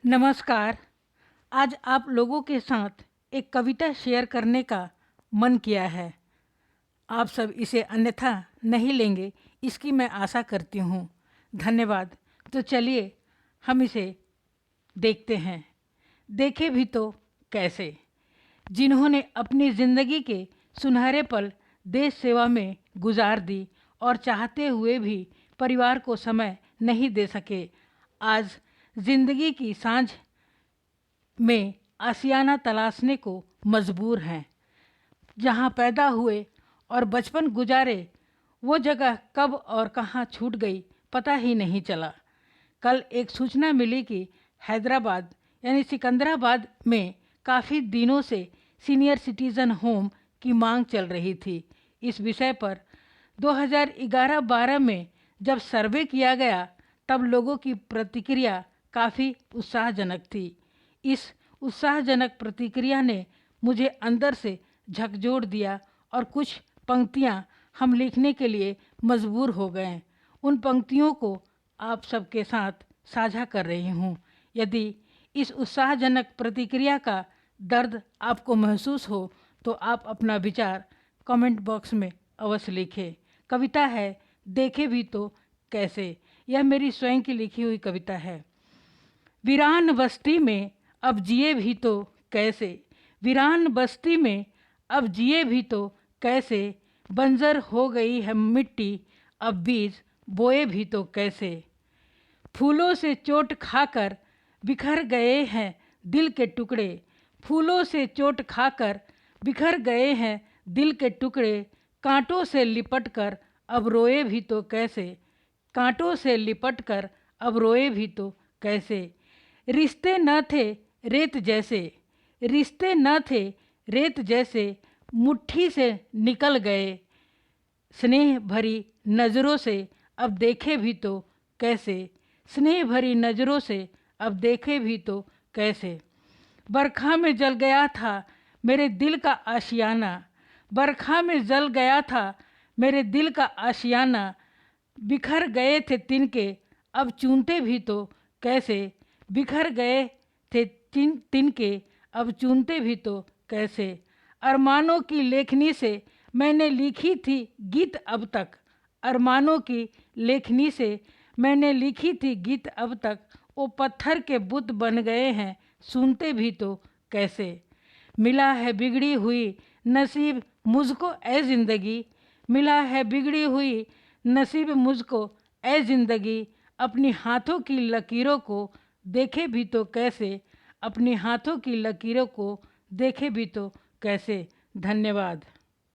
नमस्कार। आज आप लोगों के साथ एक कविता शेयर करने का मन किया है। आप सब इसे अन्यथा नहीं लेंगे, इसकी मैं आशा करती हूँ। धन्यवाद। तो चलिए हम इसे देखते हैं। देखे भी तो कैसे, जिन्होंने अपनी ज़िंदगी के सुनहरे पल देश सेवा में गुजार दी और चाहते हुए भी परिवार को समय नहीं दे सके, आज ज़िंदगी की सांझ में आशियाना तलाशने को मजबूर हैं। जहाँ पैदा हुए और बचपन गुजारे, वो जगह कब और कहाँ छूट गई पता ही नहीं चला। कल एक सूचना मिली कि हैदराबाद यानी सिकंदराबाद में काफ़ी दिनों से सीनियर सिटीज़न होम की मांग चल रही थी। इस विषय पर 2011-12 में जब सर्वे किया गया, तब लोगों की प्रतिक्रिया काफ़ी उत्साहजनक थी। इस उत्साहजनक प्रतिक्रिया ने मुझे अंदर से झकझोर दिया और कुछ पंक्तियाँ हम लिखने के लिए मजबूर हो गए। उन पंक्तियों को आप सबके साथ साझा कर रही हूँ। यदि इस उत्साहजनक प्रतिक्रिया का दर्द आपको महसूस हो तो आप अपना विचार कमेंट बॉक्स में अवश्य लिखें। कविता है देखे भी तो कैसे। यह मेरी स्वयं की लिखी हुई कविता है। वीरान बस्ती में अब जिए भी तो कैसे, वीरान बस्ती में अब जिए भी तो कैसे, बंजर हो गई है मिट्टी अब बीज बोए भी तो कैसे। फूलों से चोट खाकर बिखर गए हैं दिल के टुकड़े, फूलों से चोट खाकर बिखर गए हैं दिल के टुकड़े, कांटों से लिपट कर अब रोए भी तो कैसे, कांटों से लिपट कर अब रोए भी तो कैसे। रिश्ते न थे रेत जैसे, रिश्ते न थे रेत जैसे, मुट्ठी से निकल गए, स्नेह भरी नज़रों से अब देखे भी तो कैसे, स्नेह भरी नज़रों से अब देखे भी तो कैसे। बरखा में जल गया था मेरे दिल का आशियाना, बरखा में जल गया था मेरे दिल का आशियाना, बिखर गए थे तिनके अब चूनते भी तो कैसे, बिखर गए थे तिनके अब चूनते भी तो कैसे। अरमानों की लेखनी से मैंने लिखी थी गीत अब तक, अरमानों की लेखनी से मैंने लिखी थी गीत अब तक, वो पत्थर के बुत बन गए हैं सुनते भी तो कैसे। मिला है बिगड़ी हुई नसीब मुझको ए ज़िंदगी, मिला है बिगड़ी हुई नसीब मुझको ए ज़िंदगी, अपनी हाथों की लकीरों को देखे भी तो कैसे, अपनी हाथों की लकीरों को देखे भी तो कैसे। धन्यवाद।